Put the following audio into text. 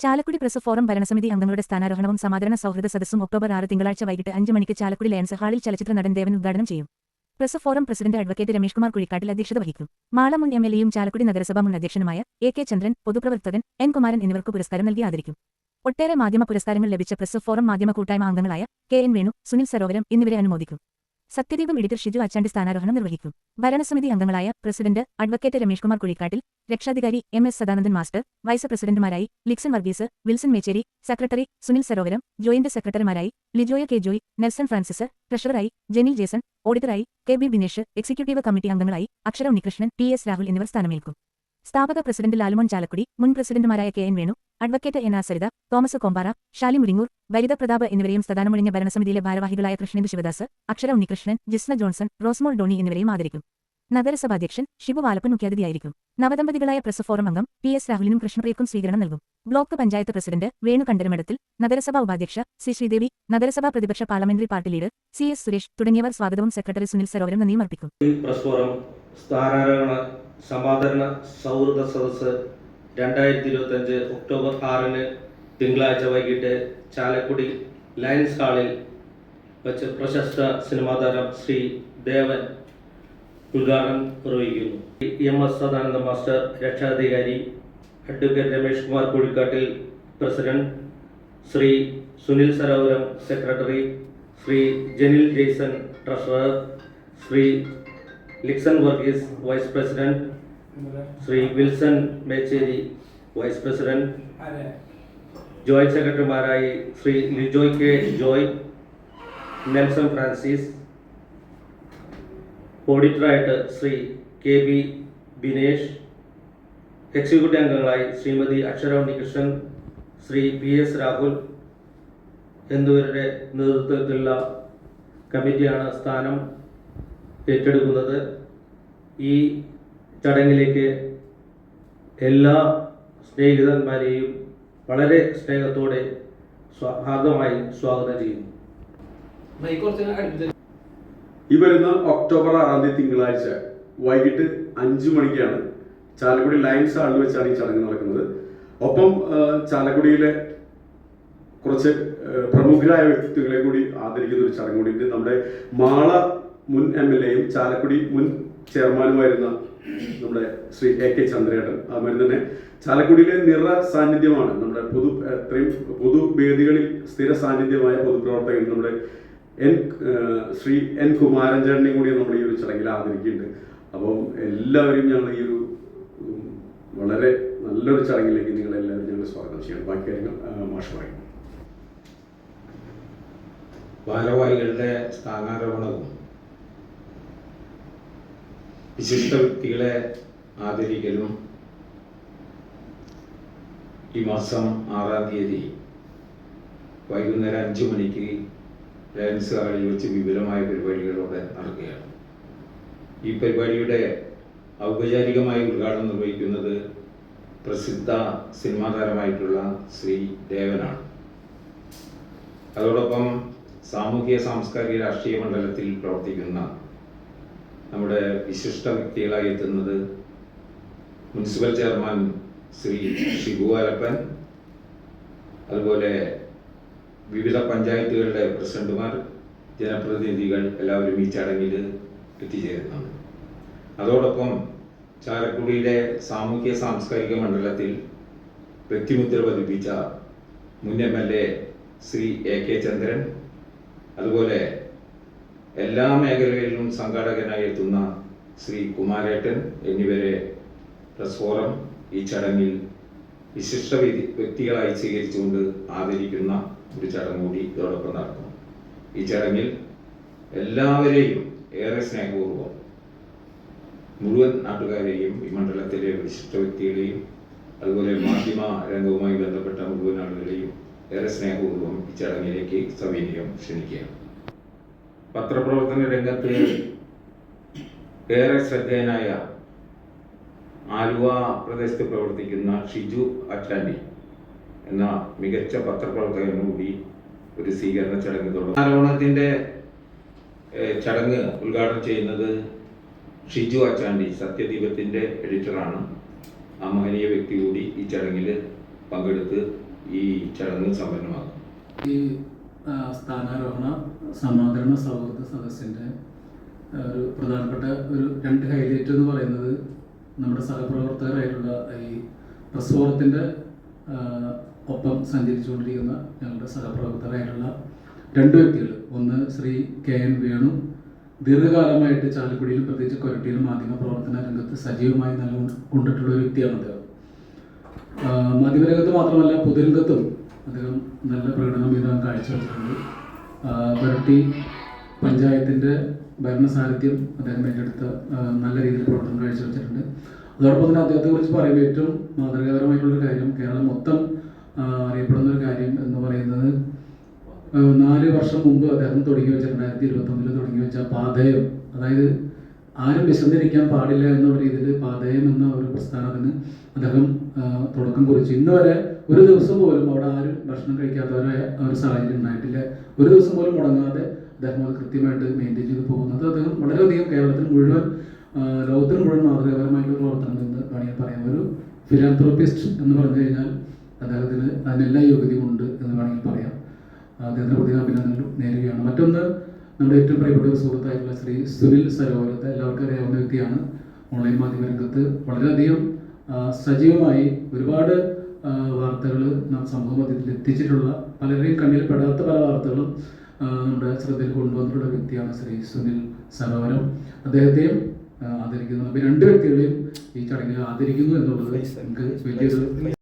Chalakudy press forum ഭരണസമിതി അംഗങ്ങളുടെ സ്ഥാനാരോഹണവും സമാദരണ സൗഹൃദ സദസ്സും ഒക്ടോബർ 6 തിങ്കളാഴ്ച വൈകിട്ട് 5 മണിക്ക് ചാലക്കുടി ലയൺസ് ഹാളിൽ ചലച്ചിത്ര നടൻ ദേവൻ ഉദ്ഘാടനം ചെയ്യും. Press forum president advocate Ramesh Kumar Kuzhikkattil അധ്യക്ഷത വഹിക്കും. മാള മുൻ എംഎൽഎയും ചാലക്കുടി നഗരസഭാ മുൻ അധ്യക്ഷനുമായ എ.കെ. ചന്ദ്രൻ, പൊതുപ്രവർത്തകൻ എൻ. കുമാരൻ എന്നിവർക്ക് പുരസ്കാരം നൽകി ആദരിക്കും. ഒട്ടേറെ മാധ്യമ പുരസ്കാരങ്ങൾ ലഭിച്ച പ്രസ് ഫോറം മാധ്യമ കൂട്ടായ്മ അംഗങ്ങളായ കെ. എൻ. വേണു, സുനിൽ സരോവരം എന്നിവരെ അനുമോദിക്കും. സത്യദീപം എഡിറ്റർ ഷിജു അച്ചാണ്ടി സ്ഥാനാരോഹണം നിർവഹിക്കും. ഭരണസമിതി അംഗങ്ങളായ പ്രസിഡന്റ് അഡ്വക്കേറ്റ് രമേഷ് കുമാർ കുഴിക്കാട്ടിൽ, രക്ഷാധികാരി എം.എസ്. സദാനന്ദൻ മാസ്റ്റർ, വൈസ് പ്രസിഡന്റുമാരായി ലിക്സൺ വർഗീസ്, വിൽസൺ മേച്ചേരി, സെക്രട്ടറി സുനിൽ സരോവരം, ജോയിന്റ് സെക്രട്ടറിമാരായി ലിജോയ കെ. ജോയ്, നെൽസൺ ഫ്രാൻസിസ്, ട്രഷററായി ജെനിൽ ജേസൺ, ഓഡിറ്ററായി K. B. Binesh, executive committee അംഗങ്ങളായി അക്ഷര ഉണ്ണികൃഷ്ണൻ, പി. എസ്. രാഹുൽ എന്നിവർ സ്ഥാനമേൽക്കും. സ്ഥാപക പ്രസിഡന്റ് ലാലുമോൻ ചാലക്കുടി, മുൻ പ്രസിഡന്റുമാരായ K. N. Venu, advocate N. Saritha, Thomas Kompara, Shali Muringoor, Varitha Prathap എന്നിവരെയും സ്ഥാനമൊഴിഞ്ഞ ഭരണസമിതിയിലെ ഭാരവാഹികളായ കൃഷ്ണേന്ദു ശിവദാസ്, അക്ഷര ഉണ്ണികൃഷ്ണൻ, ജിസ്ന ജോൺസൺ, റോസ്മോൾ ഡോണി എന്നിവരെയും ആദരിക്കും. നഗരസഭാധ്യക്ഷൻ ഷിബു വാലപ്പൻ മുഖ്യാതിഥിയായിരിക്കും. നവദമ്പതികളായ പ്രസ് ഫോറം അംഗം പി. എസ്. രാഹുലിനും കൃഷ്ണപ്രിയക്കും സ്വീകരണം നൽകും. ബ്ലോക്ക് പഞ്ചായത്ത് പ്രസിഡന്റ് വേണു കണ്ടരമഠത്തിൽ, നഗരസഭാ ഉപാധ്യക്ഷ സി. ശ്രീദേവി, നഗരസഭാ പ്രതിപക്ഷ parliamentary party leader C. S. Suresh തുടങ്ങിയവർ സ്വാഗതവും സെക്രട്ടറി സുനിൽ സരോവരം നന്ദിയും അർപ്പിക്കും. പ്രസ് ഫോറം സ്ഥാനാരോഹണ സമാദരണ സൗഹൃദ സദസ്സ് 2025 ഒക്ടോബർ 6 തിങ്കളാഴ്ച വൈകിട്ട് ചാലക്കുടി ലയൺസ് ഹാളിൽ വെച്ച് പ്രശസ്ത സിനിമാ താരം ശ്രീ ദേവൻ ഉദ്ഘാടനം നിർവഹിക്കുന്നു. എം.എസ്. സദാനന്ദ മാസ്റ്റർ, രക്ഷാധികാരി advocate Ramesh Kumar Kuzhikkattil president, Shri Sunil Sarovaram secretary, Shri Jenil Jason treasurer, Shri Lixon Varghese vice president, Shri Wilson Mechery vice president, joint സെക്രട്ടറിമാരായി ശ്രീ ലിജോയ് കെ. ജോയ്, നെൽസൺ ഫ്രാൻസിസ്, ഓഡിറ്ററായിട്ട് Shri K. B. Binesh, executive അംഗങ്ങളായി ശ്രീമതി അക്ഷര ഉണ്ണികൃഷ്ണൻ, ശ്രീ പി. എസ്. രാഹുൽ എന്നിവരുടെ നേതൃത്വത്തിലുള്ള കമ്മിറ്റിയാണ് സ്ഥാനം ഏറ്റെടുക്കുന്നത്. ഈ ചടങ്ങിലേക്ക് എല്ലാ സ്നേഹിതന്മാരെയും വളരെ സ്നേഹത്തോടെ ഹാർദമായി സ്വാഗതം ചെയ്യുന്നു. ഈ വരുന്ന ഒക്ടോബർ 6 തിങ്കളാഴ്ച വൈകിട്ട് 5 മണിക്കാണ് ചാലക്കുടി ലയൺസ് ഹാളിൽ വെച്ചാണ് ഈ ചടങ്ങ് നടക്കുന്നത്. ഒപ്പം ചാലക്കുടിയിലെ കുറച്ച് പ്രമുഖരായ വ്യക്തിത്വങ്ങളെ കൂടി ആദരിക്കുന്ന ഒരു ചടങ്ങ് കൂടി ഉണ്ട്. നമ്മുടെ മാള മുൻ എംഎൽഎയും ചാലക്കുടി മുൻ ചെയർമാനുമായിരുന്ന നമ്മുടെ ശ്രീ എ.കെ. ചന്ദ്രേട്ടൻ, അതുമാതിരി തന്നെ ചാലക്കുടിയിലെ നിറ സാന്നിധ്യമാണ് നമ്മുടെ പൊതുവേദികളിൽ സ്ഥിര സാന്നിധ്യമായ പൊതുപ്രവർത്തകൻ നമ്മുടെ ശ്രീ എൻ. കുമാരൻ ചേട്ടനെയും കൂടി നമ്മൾ ഈ ഒരു ചടങ്ങിൽ ആദരിക്കുന്നുണ്ട്. അപ്പം എല്ലാവരെയും ഞങ്ങൾ ഈ ഒരു വളരെ നല്ലൊരു ചടങ്ങിലേക്ക് നിങ്ങളെല്ലാവരും ഞങ്ങൾ സ്വാഗതം ചെയ്യണം. ബാക്കി കാര്യങ്ങൾ മാഷ് പറയും. ഭാരവാഹികളുടെ സ്ഥാനാരോഹണവും വിശിഷ്ട വ്യക്തികളെ ആദരിക്കലും ഈ മാസം 6 വൈകുന്നേരം 5 മണിക്ക് ലയൺസ് ഹാളിൽ വെച്ച് വിപുലമായ പരിപാടികളോടെ നടക്കുകയാണ്. ഈ പരിപാടിയുടെ ഔപചാരികമായി ഉദ്ഘാടനം നിർവഹിക്കുന്നത് പ്രസിദ്ധ സിനിമാ താരമായിട്ടുള്ള ശ്രീ ദേവനാണ്. അതോടൊപ്പം സാമൂഹിക സാംസ്കാരിക രാഷ്ട്രീയ മണ്ഡലത്തിൽ പ്രവർത്തിക്കുന്ന നമ്മുടെ വിശിഷ്ട വ്യക്തികളായി എത്തുന്നത് മുനിസിപ്പൽ ചെയർമാൻ ശ്രീ ഷിബു വാലപ്പൻ, അതുപോലെ വിവിധ പഞ്ചായത്തുകളുടെ പ്രസിഡന്റുമാർ, ജനപ്രതിനിധികൾ എല്ലാവരും ഈ ചടങ്ങിൽ എത്തിച്ചേരുന്നുണ്ട്. അതോടൊപ്പം ചാലക്കുടിയിലെ സാമൂഹ്യ സാംസ്കാരിക മണ്ഡലത്തിൽ വ്യക്തിമുദ്ര പതിപ്പിച്ച മുൻ എംഎൽഎ ശ്രീ എ.കെ. ചന്ദ്രൻ, അതുപോലെ എല്ലാ മേഖലകളിലും സംഘാടകനായി എത്തുന്ന ശ്രീ കുമാരേട്ടൻ എന്നിവരെ പ്രസ് ഫോറം ഈ ചടങ്ങിൽ വിശിഷ്ട വ്യക്തികളായി സ്വീകരിച്ചുകൊണ്ട് ആദരിക്കുന്ന ഒരു ചടങ്ങ് കൂടി ഇതോടൊപ്പം നടക്കും. ഈ ചടങ്ങിൽ എല്ലാവരെയും ഏറെ സ്നേഹപൂർവ്വം മുഴുവൻ നാട്ടുകാരെയും ഈ മണ്ഡലത്തിലെ വിശിഷ്ട വ്യക്തികളെയും അതുപോലെ മാധ്യമ രംഗവുമായി ബന്ധപ്പെട്ട മുഴുവൻ ആളുകളെയും ഏറെ സ്നേഹപൂർവ്വം ഈ ചടങ്ങിലേക്ക് സവിനയം ക്ഷണിക്കുകയാണ്. പത്രപ്രവർത്തന രംഗത്ത് ഏറെ ശ്രദ്ധേയനായ ആലുവ പ്രദേശത്ത് പ്രവർത്തിക്കുന്ന ഷിജു അച്ചാണ്ടി എന്ന മികച്ച പത്രപ്രവർത്തകനും കൂടി ഒരു സ്വീകരണ ചടങ്ങ് തുടങ്ങും. ആരോപണത്തിന്റെ ചടങ്ങ് ഉദ്ഘാടനം ചെയ്യുന്നത് ഷിജു അച്ചാണ്ടി, സത്യദീപത്തിന്റെ എഡിറ്ററാണ്. ആ മഹനീയ വ്യക്തി കൂടി ഈ ചടങ്ങിൽ പങ്കെടുത്ത് ഈ ചടങ്ങ് സമ്പന്നമാക്കും. ഈ സ്ഥാനാരോഹണ സമാദരണ സൗഹൃദ സദസ്സിൻ്റെ ഒരു പ്രധാനപ്പെട്ട ഒരു 2 ഹൈലൈറ്റ് എന്ന് പറയുന്നത് നമ്മുടെ സഹപ്രവർത്തകരായിട്ടുള്ള ഈ പ്രസ് ഫോറത്തിൻ്റെ ഒപ്പം സഞ്ചരിച്ചുകൊണ്ടിരിക്കുന്ന ഞങ്ങളുടെ സഹപ്രവർത്തകരായിട്ടുള്ള 2 വ്യക്തികൾ. ഒന്ന് ശ്രീ KN വേണു, ദീർഘകാലമായിട്ട് ചാലക്കുടിയിലും പ്രത്യേകിച്ച് കൊരട്ടിയിലും മാധ്യമ പ്രവർത്തന രംഗത്ത് സജീവമായി കൊണ്ടിട്ടുള്ള ഒരു വ്യക്തിയാണ് അദ്ദേഹം. മാധ്യമരംഗത്ത് മാത്രമല്ല പൊതുരംഗത്തും അദ്ദേഹം നല്ല പ്രകടനം ഇതാൻ കാഴ്ചവെച്ചിട്ടുണ്ട്. കൊരട്ടി പഞ്ചായത്തിൻ്റെ ഭരണസാരഥ്യം അദ്ദേഹം ഏറ്റെടുത്ത നല്ല രീതിയിൽ പ്രവർത്തനം കാഴ്ചവെച്ചിട്ടുണ്ട്. അതോടൊപ്പം തന്നെ അദ്ദേഹത്തെക്കുറിച്ച് പറയുമ്പോൾ ഏറ്റവും മാതൃകാപരമായിട്ടുള്ളൊരു കാര്യം, കേരളം മൊത്തം അറിയപ്പെടുന്ന ഒരു കാര്യം എന്ന് പറയുന്നത് 4 വർഷം മുമ്പ് അദ്ദേഹം തുടങ്ങി വെച്ച 2021 തുടങ്ങി വെച്ച പാഥേയം, അതായത് ആരും വിശന്നിരിക്കാൻ പാടില്ല എന്നുള്ള രീതിയിൽ പാഥേയം എന്ന ഒരു പ്രസ്ഥാനത്തിന് അദ്ദേഹം തുടക്കം കുറിച്ചു. ഇന്ന് വരെ ഒരു ദിവസം പോലും അവിടെ ആരും ഭക്ഷണം കഴിക്കാത്തവരായ ഒരു സാഹചര്യം ഉണ്ടായിട്ടില്ല. ഒരു ദിവസം പോലും മുടങ്ങാതെ അദ്ദേഹം അത് കൃത്യമായിട്ട് മെയിൻറ്റെയിൻ ചെയ്ത് പോകുന്നത് അദ്ദേഹം വളരെയധികം കേരളത്തിന് മുഴുവൻ ലോകത്തിന് മുഴുവൻ മാതൃകാപരമായിട്ടുള്ള പ്രവർത്തനം എന്ന് വേണമെങ്കിൽ പറയാം. ഒരു ഫിലാന്ത്രോപ്പിസ്റ്റ് എന്ന് പറഞ്ഞു കഴിഞ്ഞാൽ അദ്ദേഹത്തിന് അതിനെല്ലാ യോഗ്യതയും ഉണ്ട് എന്ന് വേണമെങ്കിൽ പറയാം. അദ്ദേഹത്തിൻ്റെ പ്രത്യേക അഭിനന്ദനങ്ങൾ നേരുകയാണ്. മറ്റൊന്ന്, നമ്മുടെ ഏറ്റവും പ്രിയപ്പെട്ട ഒരു സുഹൃത്തായിട്ടുള്ള ശ്രീ സുനിൽ സരോവരത്തെ എല്ലാവർക്കും അറിയാവുന്ന വ്യക്തിയാണ്. ഓൺലൈൻ മാധ്യമ രംഗത്ത് വളരെയധികം സജീവമായി ഒരുപാട് വാർത്തകൾ സമൂഹ മധ്യത്തിൽ എത്തിച്ചിട്ടുള്ള, പലരെയും കണ്ണിൽ പെടാത്ത പല വാർത്തകളും നമ്മുടെ ശ്രദ്ധയിൽ കൊണ്ടുവന്നിട്ടുള്ള വ്യക്തിയാണ് ശ്രീ സുനിൽ സരോവരം. അദ്ദേഹത്തെയും ആദരിക്കുന്നു. അപ്പോൾ 2 വ്യക്തികളെയും ഈ ചടങ്ങിൽ ആദരിക്കുന്നു എന്നുള്ളത് നമുക്ക് വലിയൊരു